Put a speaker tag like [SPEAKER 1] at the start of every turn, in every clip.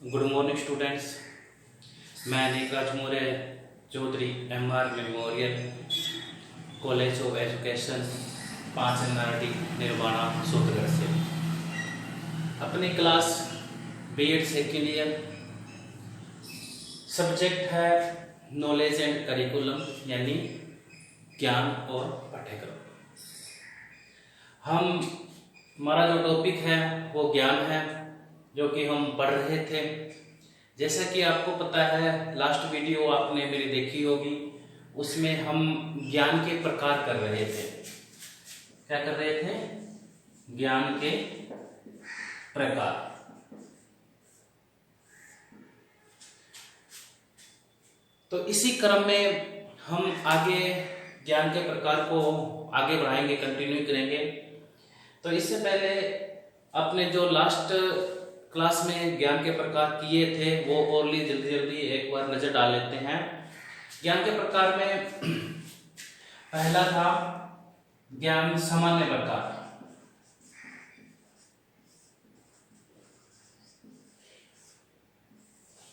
[SPEAKER 1] Good morning students. मैं Anik Maurya Chaudhary MR memorial college of education 5 NRD Nirvana Sutragarh से अपनी class B.Ed second year subject है knowledge and curriculum यानी ज्ञान और पाठ्यक्रम। हमारा जो टॉपिक है वो ज्ञान है जो कि हम पढ़ रहे थे। जैसा कि आपको पता है, लास्ट वीडियो आपने मेरी देखी होगी, उसमें हम ज्ञान के प्रकार कर रहे थे। क्या कर रहे थे? ज्ञान के प्रकार। तो इसी क्रम में हम आगे ज्ञान के प्रकार को आगे बढ़ाएंगे, कंटिन्यू करेंगे। तो इससे पहले अपने जो लास्ट क्लास में ज्ञान के प्रकार किए थे वो और जल्दी एक बार नजर डाल लेते हैं। ज्ञान के प्रकार में पहला था ज्ञान सामान्य प्रकार।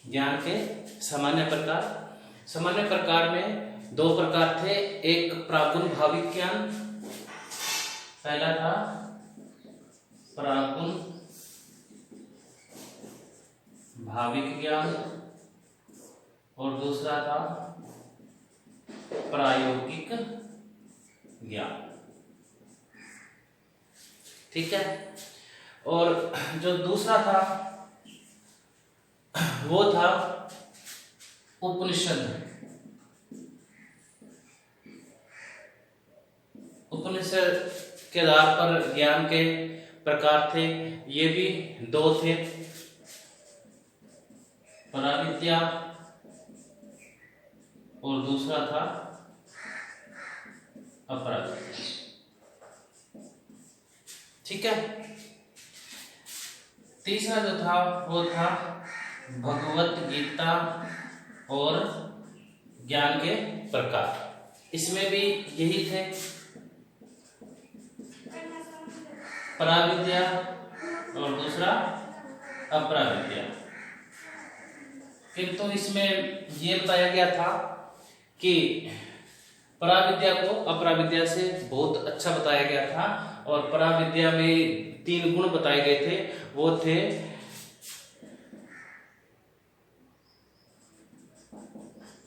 [SPEAKER 1] ज्ञान के सामान्य प्रकार। सामान्य प्रकार में दो प्रकार थे, एक प्रागुण भाविक ज्ञान, पहला था प्रागुण भाविक ज्ञान और दूसरा था प्रायोगिक ज्ञान। ठीक है। और जो दूसरा था वो था उपनिषद। उपनिषद के आधार पर ज्ञान के प्रकार थे, ये भी दो थे, पराविद्या और दूसरा था अपराविद्या। ठीक है। तीसरा जो था वो था भगवत गीता और ज्ञान के प्रकार। इसमें भी यही थे, पराविद्या और दूसरा अपराविद्या। किंतु इसमें ये बताया गया था कि पराविद्या को अपराविद्या से बहुत अच्छा बताया गया था और पराविद्या में 3 गुण बताए गए थे। वो थे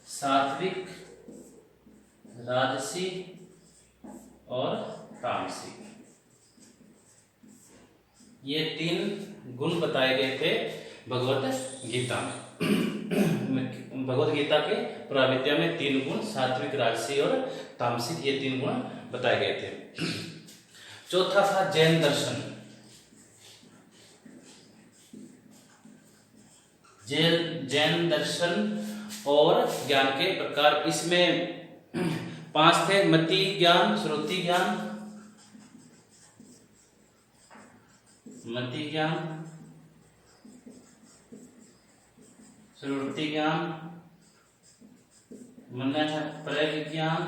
[SPEAKER 1] सात्विक, राजसी और तामसिक। ये 3 गुण बताए गए थे भगवत गीता में। भगवत गीता के पराविद्या में 3 गुण, सात्विक, राजसी और तामसिक, ये 3 गुण बताए गए थे। चौथा था जैन दर्शन। जैन दर्शन और ज्ञान के प्रकार। इसमें 5 थे, मति ज्ञान, श्रुति ज्ञान, मति ज्ञान, श्रुति ज्ञान, मन है प्रविज्ञान,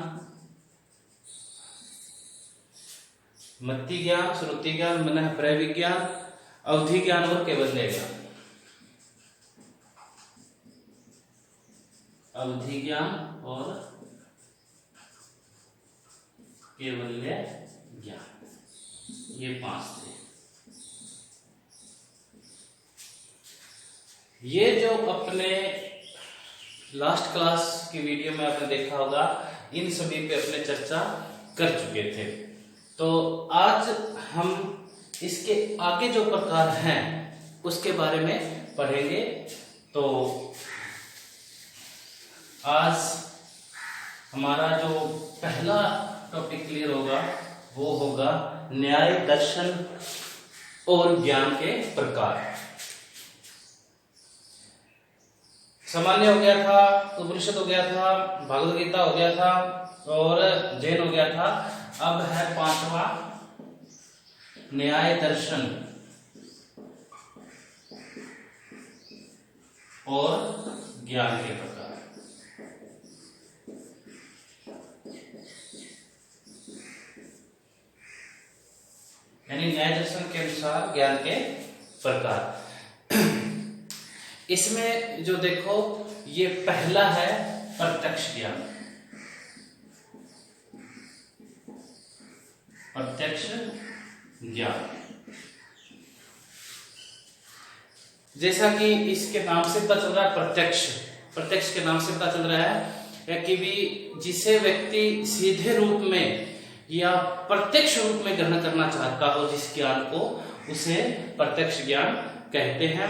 [SPEAKER 1] मति ज्ञान, श्रुति ज्ञान, मन है प्रविज्ञान, अवधि ज्ञान और केवल्य ज्ञान। अवधि ज्ञान और केवल्य ज्ञान, ये 5 थे। ये जो अपने लास्ट क्लास की वीडियो में आपने देखा होगा, इन सभी पे अपने चर्चा कर चुके थे। तो आज हम इसके आगे जो प्रकार हैं उसके बारे में पढ़ेंगे। तो आज हमारा जो पहला टॉपिक क्लियर होगा वो होगा न्याय दर्शन और ज्ञान के प्रकार। सामान्य हो गया था, उपनिषद हो गया था, भगवद गीता हो गया था और जैन हो गया था। अब है 5वां न्याय दर्शन और ज्ञान के प्रकार। यानी न्याय दर्शन के अनुसार ज्ञान के प्रकार। इसमें जो देखो ये पहला है प्रत्यक्ष ज्ञान, प्रत्यक्ष ज्ञान। जैसा कि इसके नाम से पता चल रहा है प्रत्यक्ष, प्रत्यक्ष के नाम से पता चल रहा है कि भी जिसे व्यक्ति सीधे रूप में या प्रत्यक्ष रूप में ग्रहण करना चाहता हो जिस ज्ञान को, उसे प्रत्यक्ष ज्ञान कहते हैं।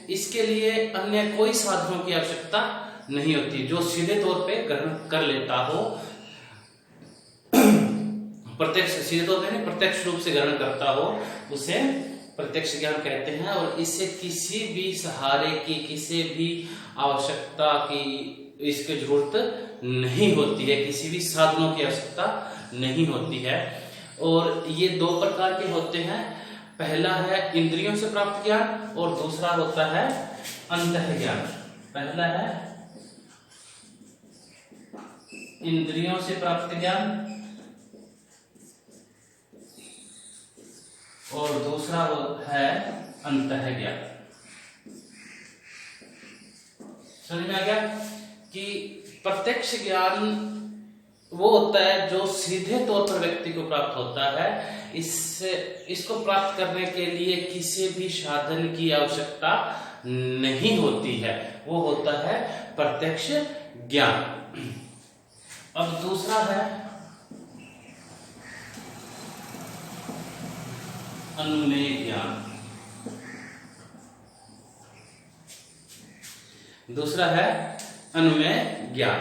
[SPEAKER 1] इसके लिए अन्य कोई साधनों की आवश्यकता नहीं होती, जो सीधे तौर पे ग्रहण कर लेता हो, प्रत्यक्ष सीधे तौर पे नहीं प्रत्यक्ष रूप से ग्रहण करता हो, उसे प्रत्यक्ष ज्ञान कहते हैं। और इससे किसी भी सहारे की, किसी भी आवश्यकता की इसकी जरूरत नहीं होती है, किसी भी साधनों की आवश्यकता नहीं होती है। और ये दो प्रकार के होते हैं, पहला है इंद्रियों से प्राप्त ज्ञान और दूसरा होता है अंतः ज्ञान। पहला है इंद्रियों से प्राप्त ज्ञान और दूसरा है अंतः ज्ञान। समझ में आ गया कि प्रत्यक्ष ज्ञान वो होता है जो सीधे तौर पर व्यक्ति को प्राप्त होता है, इसको प्राप्त करने के लिए किसी भी साधन की आवश्यकता नहीं होती है, वो होता है प्रत्यक्ष ज्ञान। अब दूसरा है अनुमेय ज्ञान। दूसरा है अनुमेय ज्ञान।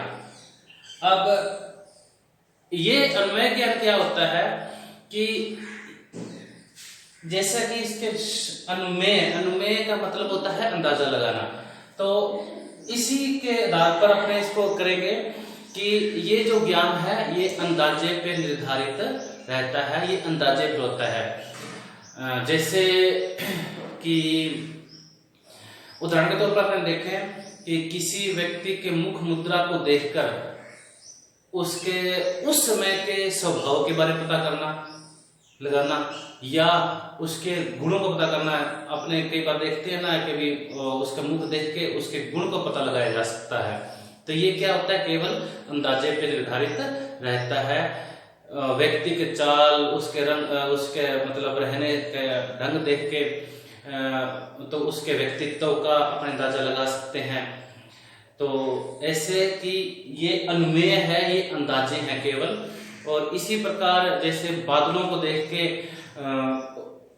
[SPEAKER 1] अब ये अनुमेय ज्ञान क्या होता है कि जैसा कि इसके अनुमेय का मतलब होता है अंदाजा लगाना, तो इसी के आधार पर अपने इसको करेंगे कि ये जो ज्ञान है ये अंदाजे पे निर्धारित रहता है, ये अंदाजे पे होता है। जैसे कि उदाहरण के तौर पर अपन देखें कि किसी व्यक्ति के मुख मुद्रा को देखकर उसके उस समय के स्वभाव के बारे में पता करना लगाना या उसके गुणों को पता करना। अपने कई बार देखते हैं ना कि भी उसका मुख देख के उसके गुण को पता लगाया जा सकता है, तो ये क्या होता है, केवल अंदाजे पे निर्धारित रहता है। व्यक्ति के चाल, उसके रंग, उसके मतलब रहने के ढंग देख के तो उसके व्यक्तित्व का अपना अंदाजा लगा सकते हैं। तो ऐसे कि ये अनुमेय है, ये अंदाजे हैं केवल। और इसी प्रकार जैसे बादलों को देख के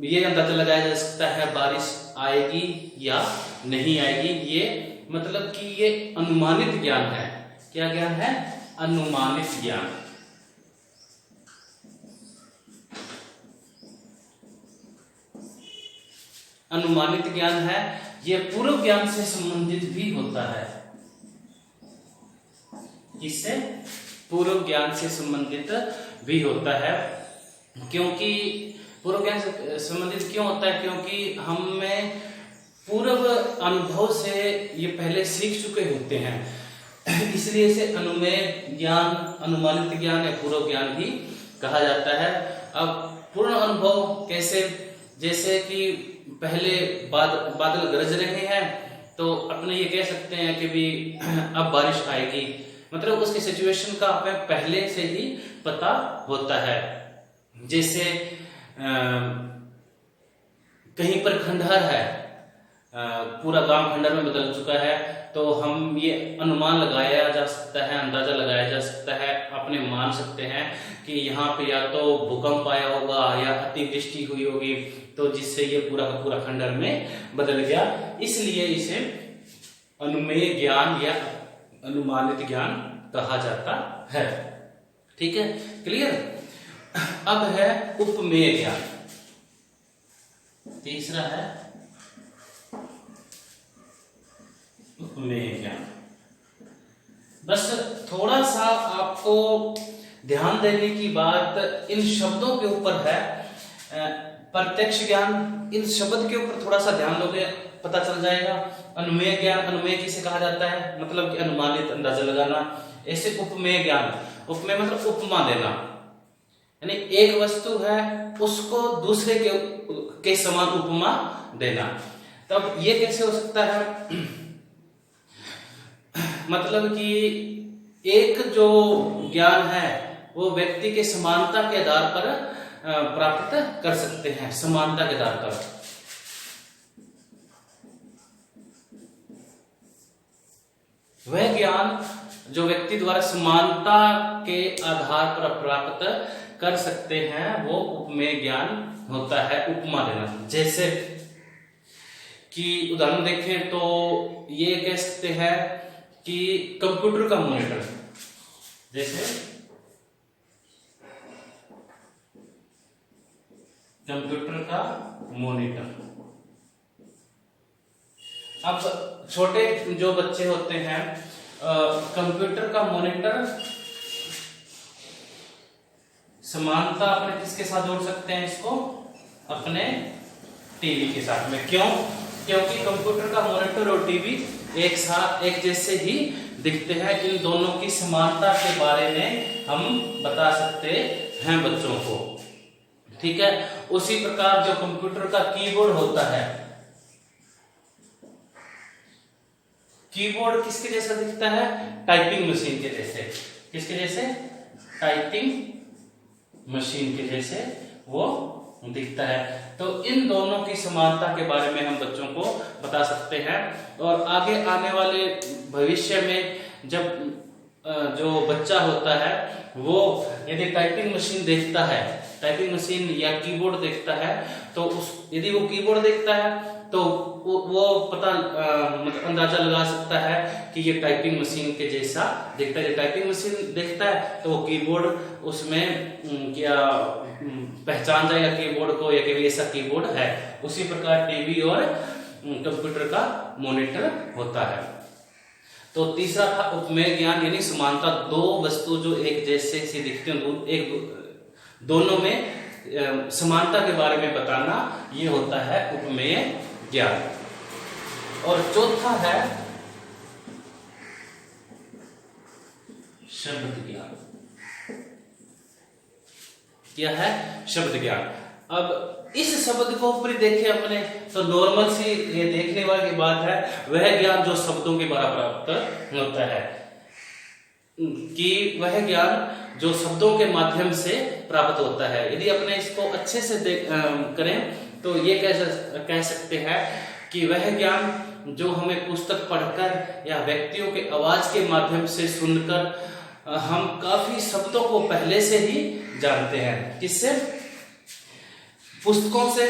[SPEAKER 1] ये अंदाजा लगाया जा सकता है बारिश आएगी या नहीं आएगी। ये मतलब कि ये अनुमानित ज्ञान है। क्या ज्ञान है? अनुमानित ज्ञान। अनुमानित ज्ञान है, ये पूर्व ज्ञान से संबंधित भी होता है। इससे पूर्व ज्ञान से संबंधित भी होता है। क्योंकि पूर्व ज्ञान से संबंधित क्यों होता है? क्योंकि हमें पूर्व अनुभव से ये पहले सीख चुके होते हैं, इसलिए इसे अनुमेय ज्ञान, अनुमानित ज्ञान या पूर्व ज्ञान भी कहा जाता है। अब पूर्ण अनुभव कैसे? जैसे कि पहले बादल गरज रहे हैं तो अपने ये कह सकते हैं कि भी अब बारिश आएगी, मतलब उसके सिचुएशन का हमें पहले से ही पता होता है। जैसे कहीं पर खंडहर है, पूरा गांव खंडहर में बदल चुका है, तो हम ये अनुमान लगाया जा सकता है, अंदाजा लगाया जा सकता है, अपने मान सकते हैं कि यहाँ पे या तो भूकंप आया होगा या अतिवृष्टि हुई होगी, तो जिससे ये पूरा का पूरा खंडहर में बदल गया। इसलिए इसे अनुमेय ज्ञान या अनुमानित ज्ञान कहा जाता है। ठीक है, क्लियर? अब है उपमेय ज्ञान। तीसरा है उपमेय ज्ञान। बस थोड़ा सा आपको ध्यान देने की बात इन शब्दों के ऊपर है। प्रत्यक्ष ज्ञान, इन शब्द के ऊपर थोड़ा सा ध्यान दोगे पता चल जाएगा। अनुमेय ज्ञान, अनुमेय किसे कहा जाता है? मतलब कि अनुमानित, अंदाजा लगाना। ऐसे उपमेय ज्ञान, उपमेय मतलब उपमा देना, यानी एक वस्तु है उसको दूसरे के समान उपमा देना। तब ये कैसे हो सकता है? मतलब कि एक जो ज्ञान है वो व्यक्ति के समानता के आधार पर प्राप्त कर सकते हैं, समानता के आधार पर। वह ज्ञान जो व्यक्ति द्वारा समानता के आधार पर प्राप्त कर सकते हैं वो उपमेय ज्ञान होता है। उपमा देना, जैसे कि उदाहरण देखें तो ये कह सकते हैं कि कंप्यूटर का मॉनिटर, जैसे कंप्यूटर का मॉनिटर। अब छोटे जो बच्चे होते हैं, कंप्यूटर का मॉनिटर समानता अपने किसके साथ जोड़ सकते हैं इसको? अपने टीवी के साथ में। क्यों? क्योंकि कंप्यूटर का मॉनिटर और टीवी एक साथ एक जैसे ही दिखते हैं। इन दोनों की समानता के बारे में हम बता सकते हैं बच्चों को, ठीक है। उसी प्रकार जो कंप्यूटर का कीबोर्ड होता है, कीबोर्ड किसके जैसा दिखता है? टाइपिंग मशीन के जैसे। किसके जैसे? टाइपिंग मशीन के जैसे वो दिखता है। तो इन दोनों की समानता के बारे में हम बच्चों को बता सकते हैं। और आगे आने वाले भविष्य में जब जो बच्चा होता है वो यदि टाइपिंग मशीन देखता है, टाइपिंग मशीन या कीबोर्ड देखता है, तो यदि वो कीबोर्ड देखता है तो वो पता मतलब अंदाजा लगा सकता है कि ये टाइपिंग मशीन के जैसा दिखता है। टाइपिंग मशीन देखता है तो वो कीबोर्ड उसमें क्या पहचान जाएगा कीबोर्ड को, या कि ऐसा कीबोर्ड है। उसी प्रकार टीवी और कंप्यूटर का मॉनिटर होता है। तो तीसरा था उपमेय ज्ञान, यानी समानता। दो वस्तु जो एक जैसे सी दिखते हैं, दोनों में समानता के बारे में बताना, ये होता है उपमेय ज्ञान। और चौथा है शब्द ज्ञान। क्या है? शब्द ज्ञान। अब इस शब्द को ऊपर देखें अपने, तो नॉर्मल सी ये देखने वाली बात है, वह ज्ञान जो शब्दों के द्वारा प्राप्त होता है, कि वह ज्ञान जो शब्दों के माध्यम से प्राप्त होता है। यदि अपने इसको अच्छे से करें तो ये कह सकते हैं कि वह ज्ञान जो हमें पुस्तक पढ़कर या व्यक्तियों के आवाज के माध्यम से सुनकर हम काफी शब्दों को पहले से ही जानते हैं। किससे? पुस्तकों से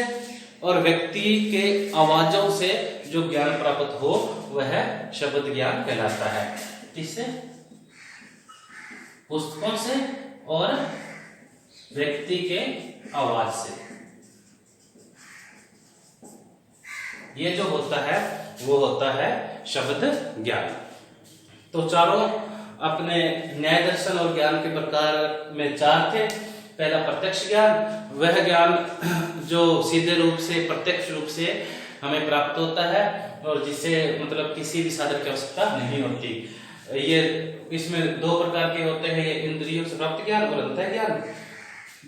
[SPEAKER 1] और व्यक्ति के आवाजों से जो ज्ञान प्राप्त हो वह शब्द ज्ञान कहलाता है। किससे? पुस्तकों से और व्यक्ति के आवाज से। ये जो होता है वो होता है शब्द ज्ञान। तो चारों अपने न्याय दर्शन और ज्ञान के प्रकार में चार थे। पहला प्रत्यक्ष ज्ञान, वह ज्ञान जो सीधे रूप से प्रत्यक्ष रूप से हमें प्राप्त होता है और जिसे मतलब किसी भी साधन की आवश्यकता नहीं होती। ये इसमें दो प्रकार के होते हैं, ये इंद्रियों से प्राप्त ज्ञान और अंतः ज्ञान।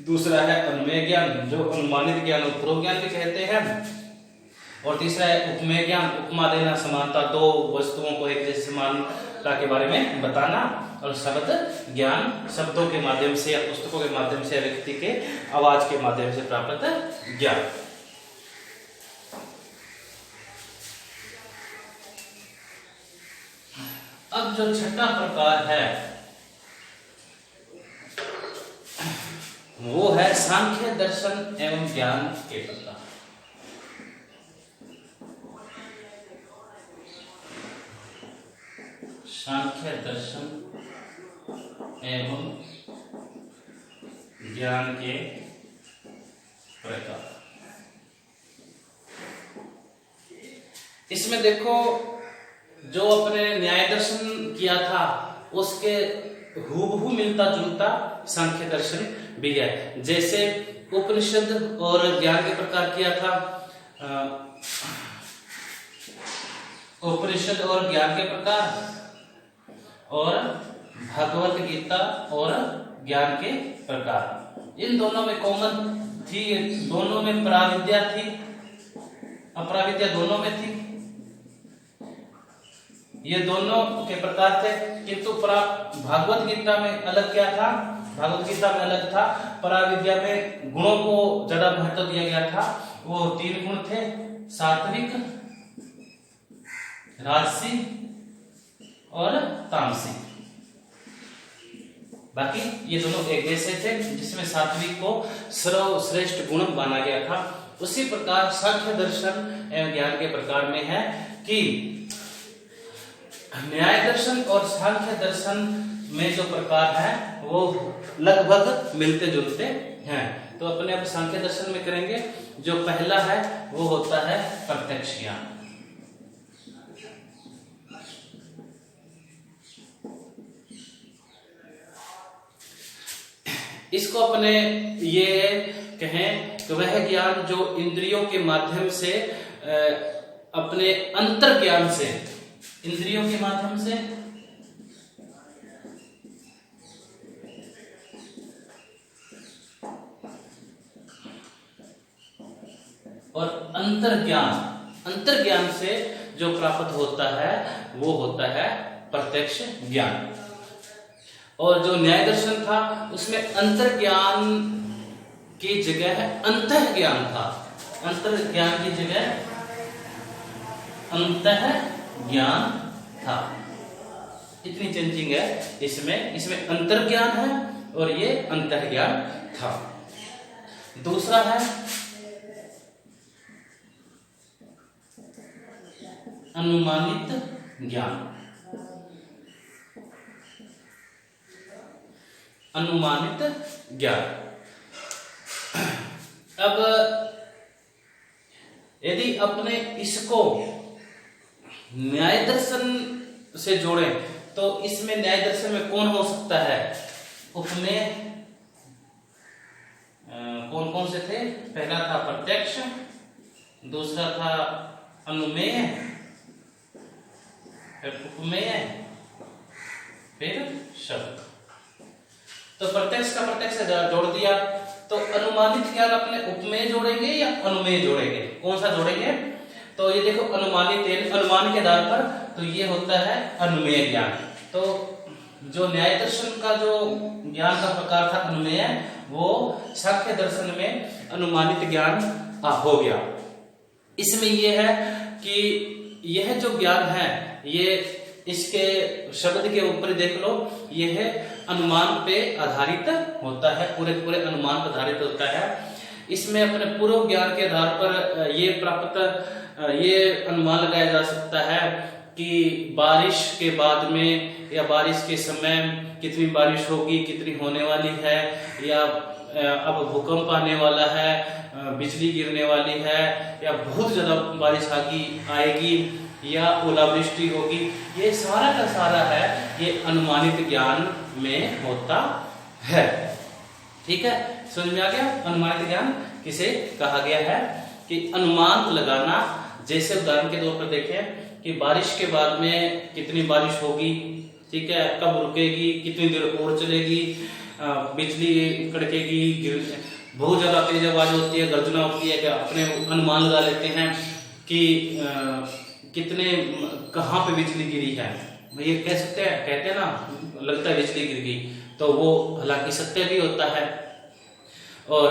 [SPEAKER 1] दूसरा है अन्वय ज्ञान, जो अनुमानित ज्ञान और पूर्व ज्ञान भी कहते हैं। और तीसरा है उपमेय ज्ञान, उपमा देना, समानता, दो वस्तुओं को एक जैसे समानता के बारे में बताना। और शब्द ज्ञान, शब्दों के माध्यम से या पुस्तकों के माध्यम से, व्यक्ति के आवाज के माध्यम से प्राप्त ज्ञान। अब जो छठा प्रकार है वो है सांख्य दर्शन एवं ज्ञान के प्रकार। सांख्य दर्शन एवं ज्ञान के प्रकार। इसमें देखो, जो अपने न्याय दर्शन किया था उसके हूबहू मिलता जुलता सांख्य दर्शन भी है। जैसे उपनिषद और ज्ञान के प्रकार किया था, उपनिषद और ज्ञान के प्रकार, और भगवत गीता और ज्ञान के प्रकार। इन दोनों में कॉमन थी, दोनों में पराविद्या थी, अपरा विद्या दोनों में थी, ये दोनों के प्रकार थे, किंतु भागवत गीता में अलग क्या था, भागवत गीता में अलग था, पराविद्या में गुणों को ज्यादा महत्व दिया गया था। वो 3 गुण थे, सात्विक, राजसी और तामसिक। बाकी ये दोनों एक जैसे थे, जिसमें सात्विक को सर्वश्रेष्ठ गुण माना गया था। उसी प्रकार सांख्य दर्शन एवं ज्ञान के प्रकार में है कि न्याय दर्शन और सांख्य दर्शन में जो प्रकार है वो लगभग मिलते जुलते हैं। तो अपने अब सांख्य दर्शन में करेंगे। जो पहला है वो होता है प्रत्यक्ष ज्ञान। इसको अपने ये कहें कि वह ज्ञान जो इंद्रियों के माध्यम से अपने अंतर ज्ञान से, इंद्रियों के माध्यम से और अंतर ज्ञान से जो प्राप्त होता है वो होता है प्रत्यक्ष ज्ञान। और जो न्याय दर्शन था उसमें अंतर ज्ञान की जगह अंतः ज्ञान था, अंतर ज्ञान की जगह अंतः ज्ञान था। इतनी चेंजिंग है इसमें अंतर ज्ञान है और ये अंतः ज्ञान था। दूसरा है अनुमानित ज्ञान। अनुमानित ज्ञान, अब यदि अपने इसको न्याय दर्शन से जोड़ें तो इसमें न्याय दर्शन में कौन हो सकता है? उपमेय कौन कौन से थे? पहला था प्रत्यक्ष, दूसरा था अनुमेय, फिर उपमेय, फिर शब्द। तो प्रत्यक्ष का प्रत्यक्ष से जोड़ दिया। तो अनुमानित ज्ञान अपने उपमेय जोड़ेंगे या अनुमेय जोड़ेंगे? कौन सा जोड़ेंगे? तो ये देखो अनुमानित अनुमान के आधार पर, तो ये होता है अनुमेय ज्ञान। तो जो न्याय दर्शन का जो ज्ञान का प्रकार था अनुमेय, वो सांख्य दर्शन में अनुमानित ज्ञान हो गया। इसमें यह है कि यह जो ज्ञान है ये इसके शब्द के ऊपर देख लो, यह अनुमान पे आधारित होता है, पूरे पूरे अनुमान पर आधारित होता है। इसमें अपने पूर्व ज्ञान के आधार पर ये अनुमान लगाया जा सकता है कि बारिश के बाद में या बारिश के समय कितनी बारिश होगी, कितनी होने वाली है, या अब भूकंप आने वाला है, बिजली गिरने वाली है, या बहुत ज्यादा बारिश आएगी या ओलावृष्टि होगी। ये सारा का सारा है ये अनुमानित ज्ञान में होता है। ठीक है, समझ में आ गया? अनुमानित ज्ञान किसे कहा गया है कि अनुमान लगाना। जैसे उदाहरण के तौर पर देखें कि बारिश के बाद में कितनी बारिश होगी, ठीक है, कब रुकेगी, कितनी देर और चलेगी, बिजली कड़केगी, बहुत ज्यादा तेज आवाज होती है, गर्जना होती है, अपने अनुमान लगा लेते हैं कि कहाँ पे बिजली गिरी है। ये कह सकते हैं, कहते हैं ना, लगता है बिजली गिर गई, तो वो हालांकि सत्य भी होता है। और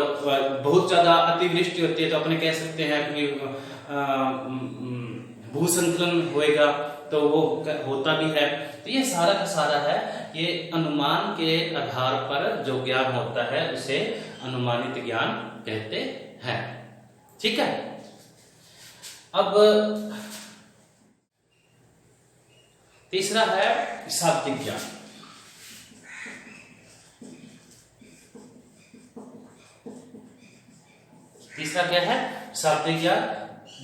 [SPEAKER 1] बहुत ज्यादा अतिवृष्टि होती है तो अपने कह सकते हैं कि भूसंकलन होएगा, तो वो होता भी है। तो ये सारा का सारा है, ये अनुमान के आधार पर जो ज्ञान होता है उसे अनुमानित ज्ञान कहते हैं। ठीक है, अब तीसरा है शाब्दिक ज्ञान। तीसरा क्या है? शाब्दिक ज्ञान,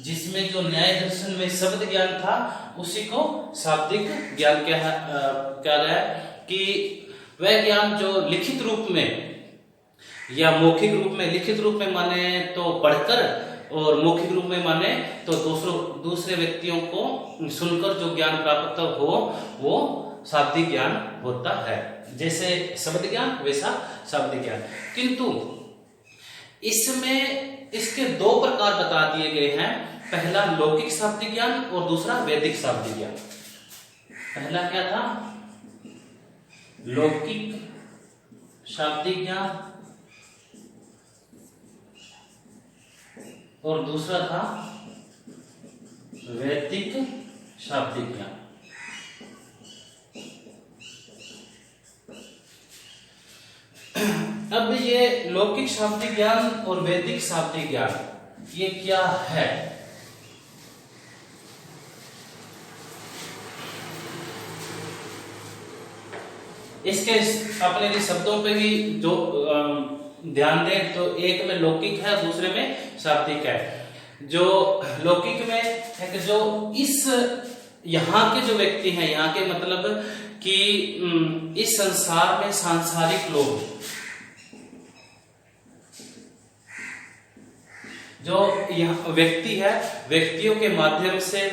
[SPEAKER 1] जिसमें जो न्याय दर्शन में शब्द ज्ञान था उसी को शाब्दिक ज्ञान क्या है कि वह ज्ञान जो लिखित रूप में या मौखिक रूप में, लिखित रूप में माने तो पढ़कर और मौखिक रूप में माने तो दूसरे व्यक्तियों को सुनकर जो ज्ञान प्राप्त हो वो शाब्दिक ज्ञान होता है। जैसे शब्द ज्ञान वैसा शाब्दिक ज्ञान। किंतु इसमें इसके 2 प्रकार बता दिए गए हैं पहला लौकिक शाब्दिक ज्ञान और दूसरा वैदिक शाब्दिक ज्ञान। पहला क्या था? लौकिक शाब्दिक ज्ञान और दूसरा था वैदिक शाब्दिक ज्ञान। अब ये लौकिक शाब्दिक ज्ञान और वैदिक शाब्दिक ज्ञान ये क्या है? इसके अपने शब्दों पे भी जो ध्यान दें तो एक में लौकिक है, दूसरे में शाब्दिक है। जो लौकिक में है कि जो इस यहाँ के जो व्यक्ति हैं, यहाँ के मतलब कि इस संसार में सांसारिक लोग, जो यहाँ व्यक्ति है, व्यक्तियों के माध्यम से,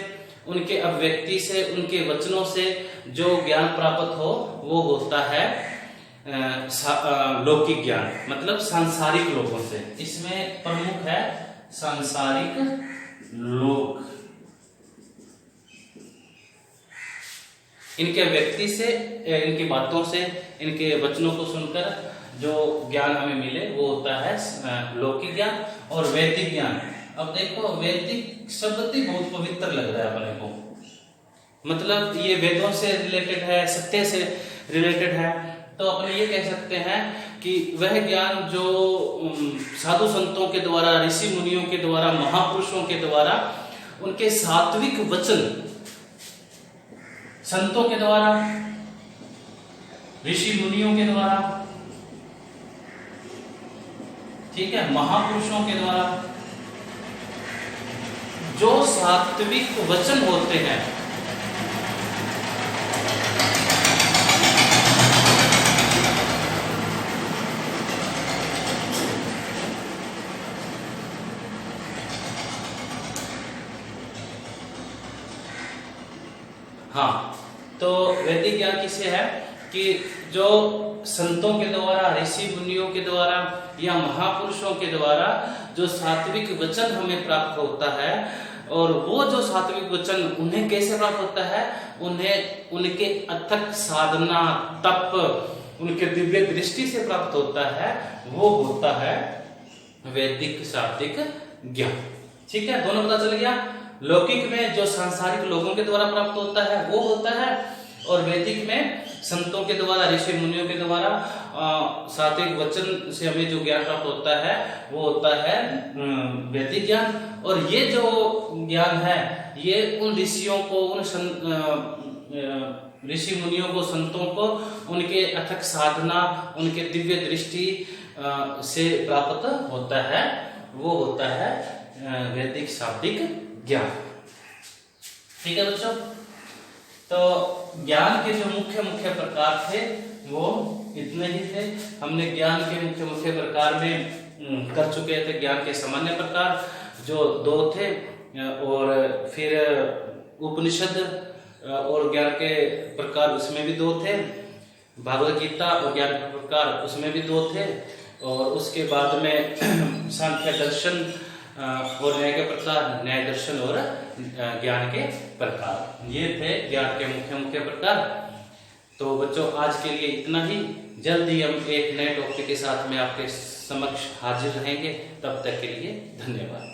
[SPEAKER 1] उनके अभिव्यक्ति से, उनके वचनों से जो ज्ञान प्राप्त हो वो होता है लौकिक ज्ञान, मतलब सांसारिक लोगों से। इसमें प्रमुख है सांसारिक लोग। इनके व्यक्ति से, इनकी बातों से, इनके वचनों को सुनकर जो ज्ञान हमें मिले वो होता है लौकिक ज्ञान और वैदिक ज्ञान। अब देखो, वैदिक शब्द ही बहुत पवित्र लग रहा है अपने को, मतलब ये वेदों से रिलेटेड है, सत्य से रिलेटेड है। तो अपन ये कह सकते हैं कि वह ज्ञान जो साधु संतों के द्वारा, ऋषि मुनियों के द्वारा, महापुरुषों के द्वारा, उनके सात्विक वचन, संतों के द्वारा, ऋषि मुनियों के द्वारा, ठीक है, महापुरुषों के द्वारा जो सात्विक वचन होते हैं, हाँ, तो वैदिक ज्ञान किसे है कि जो संतों के द्वारा, ऋषि मुनियों के द्वारा या महापुरुषों के द्वारा जो सात्विक वचन हमें प्राप्त होता है, और वो जो सात्विक वचन उन्हें कैसे प्राप्त होता है? उन्हें उनके अथक साधना, तप, उनके दिव्य दृष्टि से प्राप्त होता है। वो होता है वैदिक शाब्दिक ज्ञान। ठीक है, दोनों पता चल गया। लौकिक में जो सांसारिक लोगों के द्वारा प्राप्त होता है वो होता है, और वैदिक में संतों के द्वारा, ऋषि मुनियों के द्वारा सात्विक वचन से हमें जो ज्ञान प्राप्त होता है वो होता है वैदिक ज्ञान। और ये जो ज्ञान है ये उन ऋषियों को, उन ऋषि मुनियों को, संतों को उनके अथक साधना, उनके दिव्य दृष्टि से प्राप्त होता है। वो होता है वैदिक शाब्दिक ज्ञान। ठीक है बच्चों, तो ज्ञान के जो मुख्य मुख्य प्रकार थे वो इतने ही थे। हमने ज्ञान के मुख्य मुख्य प्रकार में कर चुके थे। ज्ञान के सामान्य प्रकार जो 2 थे, और फिर उपनिषद और ज्ञान के प्रकार उसमें भी 2 थे, भागवत गीता और ज्ञान के प्रकार उसमें भी 2 थे, और उसके बाद में सांख्य दर्शन और न्याय के प्रकार, न्याय दर्शन और ज्ञान के प्रकार, ये थे ज्ञान के मुख्य मुख्य प्रकार। तो बच्चों आज के लिए इतना ही। जल्द ही हम एक नए टॉपिक के साथ में आपके समक्ष हाजिर रहेंगे। तब तक के लिए धन्यवाद।